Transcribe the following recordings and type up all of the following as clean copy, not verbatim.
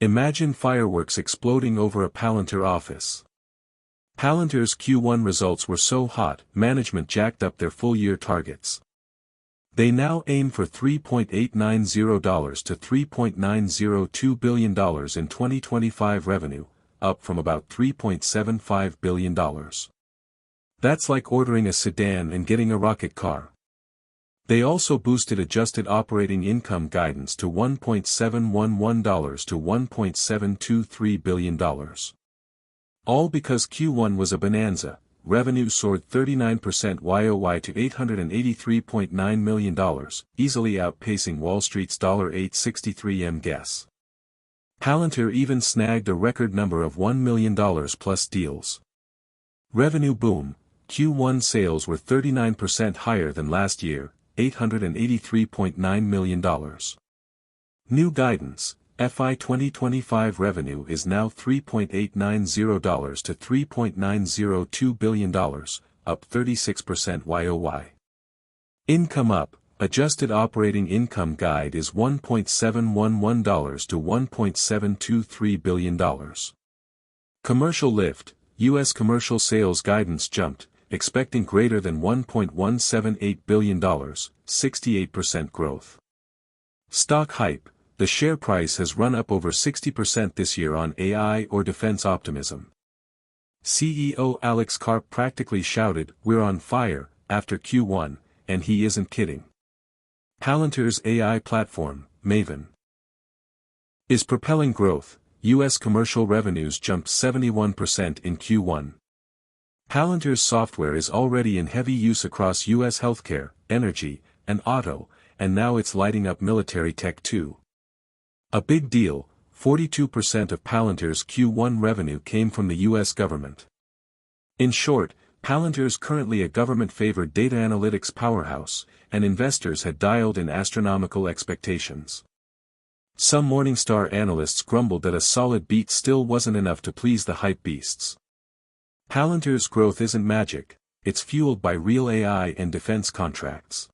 Imagine fireworks exploding over a Palantir office. Palantir's Q1 results were so hot, management jacked up their full-year targets. They now aim for $3.890 to $3.902 billion in 2025 revenue, up from about $3.75 billion. That's like ordering a sedan and getting a rocket car. They also boosted adjusted operating income guidance to $1.711 to $1.723 billion. All because Q1 was a bonanza. Revenue soared 39% YOY to $883.9 million, easily outpacing Wall Street's $863 guess. Palantir even snagged a record number of $1 million plus deals. Revenue boom. Q1 sales were 39% higher than last year, $883.9 million. New guidance. FY 2025 revenue is now $3.890 to $3.902 billion, up 36% YOY. Income up. Adjusted operating income guide is $1.711 to $1.723 billion. Commercial lift. U.S. commercial sales guidance jumped, expecting greater than $1.178 billion, 68% growth. Stock hype. The share price has run up over 60% this year on AI or defense optimism. CEO Alex Karp practically shouted, "We're on fire," after Q1, and he isn't kidding. Palantir's AI platform, Maven, is propelling growth. U.S. commercial revenues jumped 71% in Q1. Palantir's software is already in heavy use across U.S. healthcare, energy, and auto, and now it's lighting up military tech too. A big deal. 42% of Palantir's Q1 revenue came from the U.S. government. In short, Palantir's currently a government-favored data analytics powerhouse, and investors had dialed in astronomical expectations. Some Morningstar analysts grumbled that a solid beat still wasn't enough to please the hype beasts. Palantir's growth isn't magic, it's fueled by real AI and defense contracts.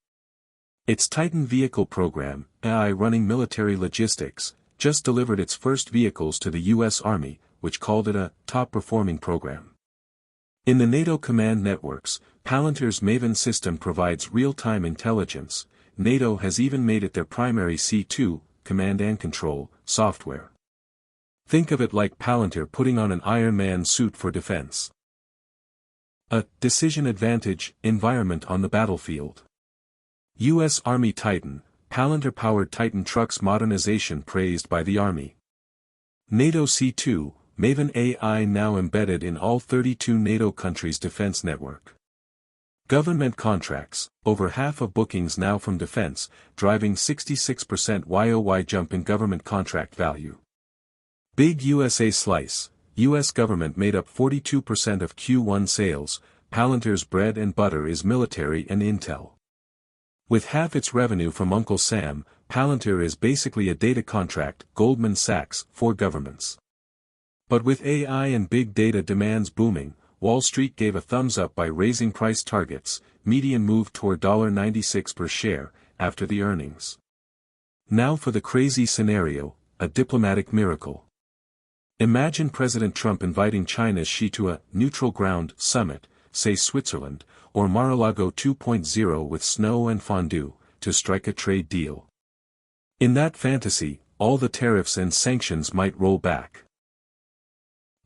Its Titan vehicle program, AI running military logistics, just delivered its first vehicles to the U.S. Army, which called it a top-performing program. In the NATO command networks, Palantir's Maven system provides real-time intelligence. NATO has even made it their primary C2, command and control, software. Think of it like Palantir putting on an Iron Man suit for defense. A decision advantage environment on the battlefield. U.S. Army Titan, Palantir-powered Titan trucks modernization praised by the Army. NATO C2, Maven AI now embedded in all 32 NATO countries' defense network. Government contracts, over half of bookings now from defense, driving 66% YOY jump in government contract value. Big USA slice, U.S. government made up 42% of Q1 sales. Palantir's bread and butter is military and intel. With half its revenue from Uncle Sam, Palantir is basically a data contract, Goldman Sachs, for governments. But with AI and big data demands booming, Wall Street gave a thumbs up by raising price targets. Median moved toward $96 per share, after the earnings. Now for the crazy scenario, a diplomatic miracle. Imagine President Trump inviting China's Xi to a neutral ground summit, say Switzerland, or Mar-a-Lago 2.0 with snow and fondue, to strike a trade deal. In that fantasy, all the tariffs and sanctions might roll back.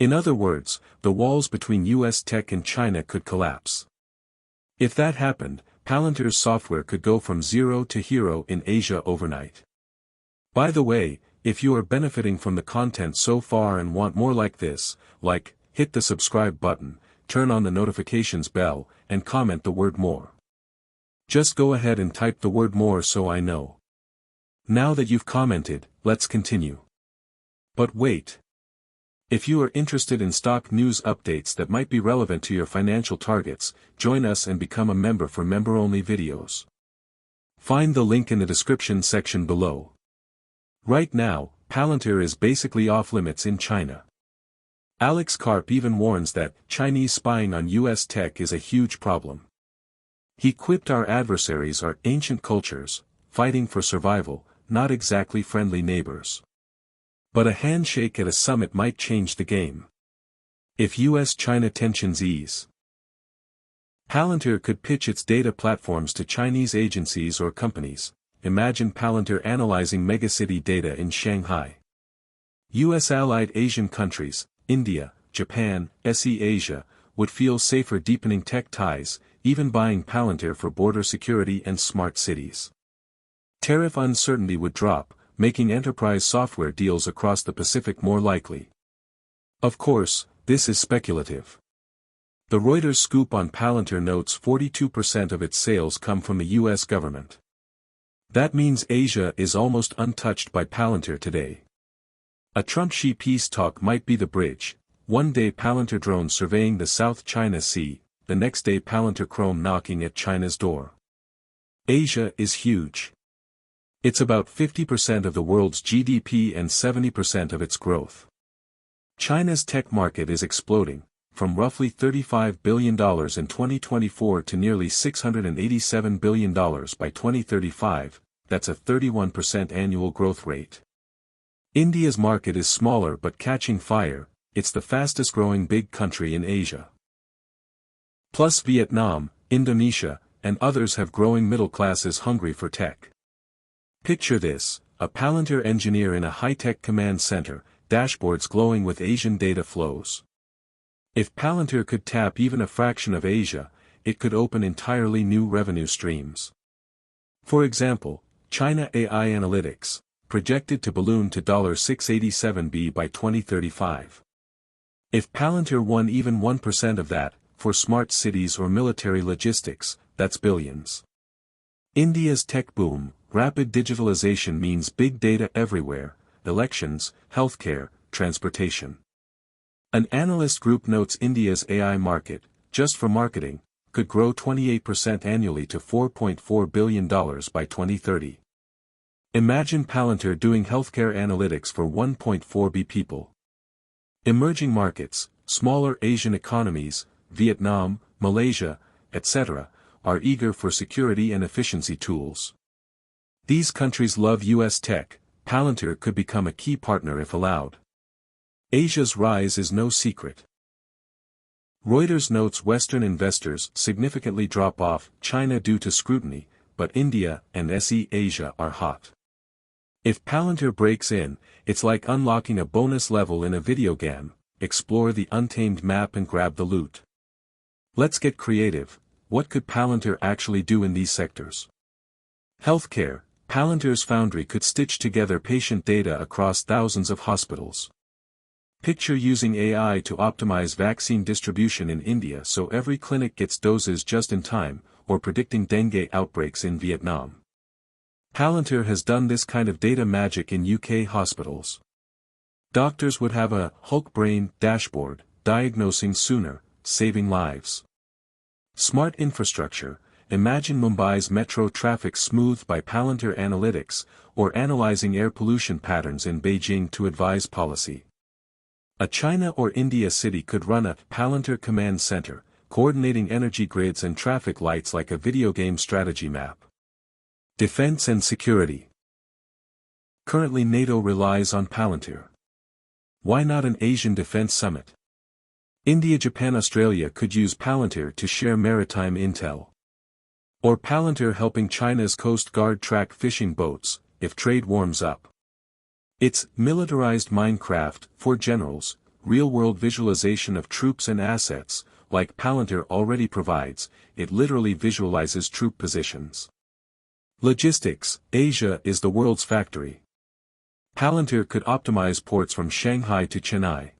In other words, the walls between US tech and China could collapse. If that happened, Palantir's software could go from zero to hero in Asia overnight. By the way, if you are benefiting from the content so far and want more like this, hit the subscribe button, turn on the notifications bell, and comment the word more. Just go ahead and type the word more so I know. Now that you've commented, let's continue. But wait. If you are interested in stock news updates that might be relevant to your financial targets, join us and become a member for member-only videos. Find the link in the description section below. Right now, Palantir is basically off-limits in China. Alex Karp even warns that Chinese spying on US tech is a huge problem. He quipped our adversaries are ancient cultures, fighting for survival, not exactly friendly neighbors. But a handshake at a summit might change the game. If US-China tensions ease, Palantir could pitch its data platforms to Chinese agencies or companies. Imagine Palantir analyzing megacity data in Shanghai. US-allied Asian countries, India, Japan, SE Asia, would feel safer deepening tech ties, even buying Palantir for border security and smart cities. Tariff uncertainty would drop, making enterprise software deals across the Pacific more likely. Of course, this is speculative. The Reuters scoop on Palantir notes 42% of its sales come from the US government. That means Asia is almost untouched by Palantir today. A Trump-Xi peace talk might be the bridge. One day Palantir drones surveying the South China Sea, the next day Palantir Chrome knocking at China's door. Asia is huge. It's about 50% of the world's GDP and 70% of its growth. China's tech market is exploding, from roughly $35 billion in 2024 to nearly $687 billion by 2035, that's a 31% annual growth rate. India's market is smaller but catching fire, it's the fastest growing big country in Asia. Plus Vietnam, Indonesia, and others have growing middle classes hungry for tech. Picture this, a Palantir engineer in a high-tech command center, dashboards glowing with Asian data flows. If Palantir could tap even a fraction of Asia, it could open entirely new revenue streams. For example, China AI Analytics, projected to balloon to $687 billion by 2035. If Palantir won even 1% of that, for smart cities or military logistics, that's billions. India's tech boom, rapid digitalization means big data everywhere, elections, healthcare, transportation. An analyst group notes India's AI market, just for marketing, could grow 28% annually to $4.4 billion by 2030. Imagine Palantir doing healthcare analytics for 1.4 billion people. Emerging markets, smaller Asian economies, Vietnam, Malaysia, etc., are eager for security and efficiency tools. These countries love US tech. Palantir could become a key partner if allowed. Asia's rise is no secret. Reuters notes Western investors significantly drop off China due to scrutiny, but India and SE Asia are hot. If Palantir breaks in, it's like unlocking a bonus level in a video game, explore the untamed map and grab the loot. Let's get creative. What could Palantir actually do in these sectors? Healthcare. Palantir's Foundry could stitch together patient data across thousands of hospitals. Picture using AI to optimize vaccine distribution in India so every clinic gets doses just in time, or predicting dengue outbreaks in Vietnam. Palantir has done this kind of data magic in UK hospitals. Doctors would have a Hulk brain dashboard, diagnosing sooner, saving lives. Smart infrastructure. Imagine Mumbai's metro traffic smoothed by Palantir Analytics, or analyzing air pollution patterns in Beijing to advise policy. A China or India city could run a Palantir command center, coordinating energy grids and traffic lights like a video game strategy map. Defense and security. Currently NATO relies on Palantir. Why not an Asian defense summit? India, Japan, Australia could use Palantir to share maritime intel. Or Palantir helping China's Coast Guard track fishing boats, if trade warms up. It's militarized Minecraft for generals, real-world visualization of troops and assets, like Palantir already provides. It literally visualizes troop positions. Logistics. Asia is the world's factory. Palantir could optimize ports from Shanghai to Chennai.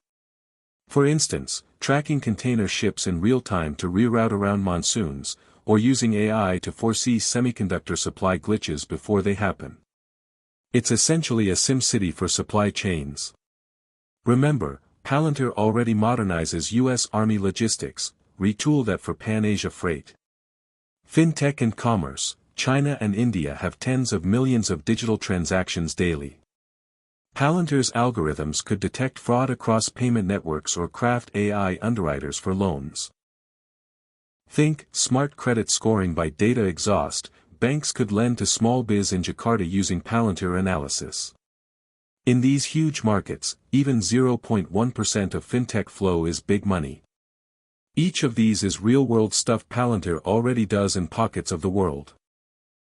For instance, tracking container ships in real time to reroute around monsoons, or using AI to foresee semiconductor supply glitches before they happen. It's essentially a SimCity for supply chains. Remember, Palantir already modernizes US Army logistics, retool that for Pan-Asia freight. Fintech and commerce. China and India have tens of millions of digital transactions daily. Palantir's algorithms could detect fraud across payment networks or craft AI underwriters for loans. Think smart credit scoring by data exhaust. Banks could lend to small biz in Jakarta using Palantir analysis. In these huge markets, even 0.1% of fintech flow is big money. Each of these is real-world stuff Palantir already does in pockets of the world.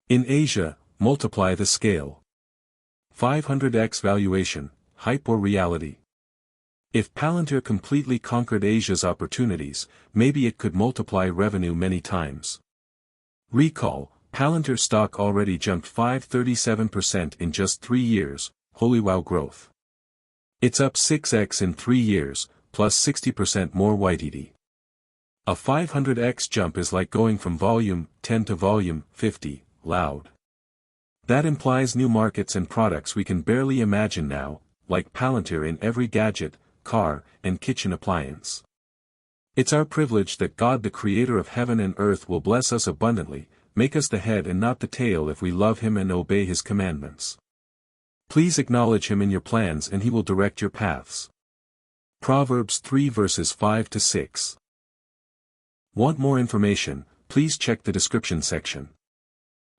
In Asia, multiply the scale. 500x valuation, hype or reality. If Palantir completely conquered Asia's opportunities, maybe it could multiply revenue many times. Recall, Palantir stock already jumped 537% in just 3 years, holy wow growth. It's up 6x in 3 years, plus 60% more YTD. A 500x jump is like going from volume 10 to volume 50, loud. That implies new markets and products we can barely imagine now, like Palantir in every gadget, car, and kitchen appliance. It's our privilege that God, the creator of heaven and earth, will bless us abundantly, make us the head and not the tail if we love him and obey his commandments. Please acknowledge him in your plans and he will direct your paths. Proverbs 3 verses 5 to 6. Want more information? Please check the description section.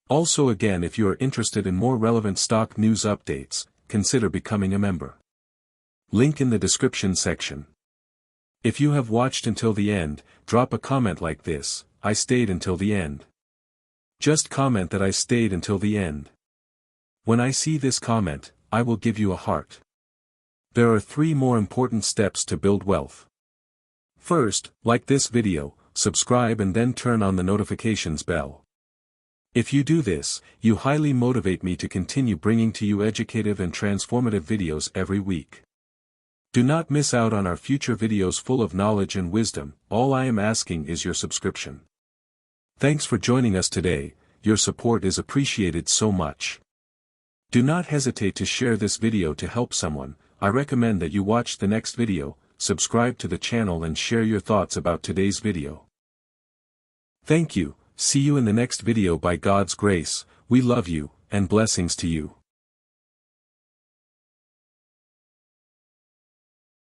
Also again, if you are interested in more relevant stock news updates, consider becoming a member. Link in the description section. If you have watched until the end, drop a comment like this: I stayed until the end. Just comment that I stayed until the end. When I see this comment, I will give you a heart. There are 3 more important steps to build wealth. First, like this video, subscribe and then turn on the notifications bell. If you do this, you highly motivate me to continue bringing to you educative and transformative videos every week. Do not miss out on our future videos full of knowledge and wisdom. All I am asking is your subscription. Thanks for joining us today, your support is appreciated so much. Do not hesitate to share this video to help someone. I recommend that you watch the next video, subscribe to the channel and share your thoughts about today's video. Thank you, see you in the next video by God's grace. We love you, and blessings to you.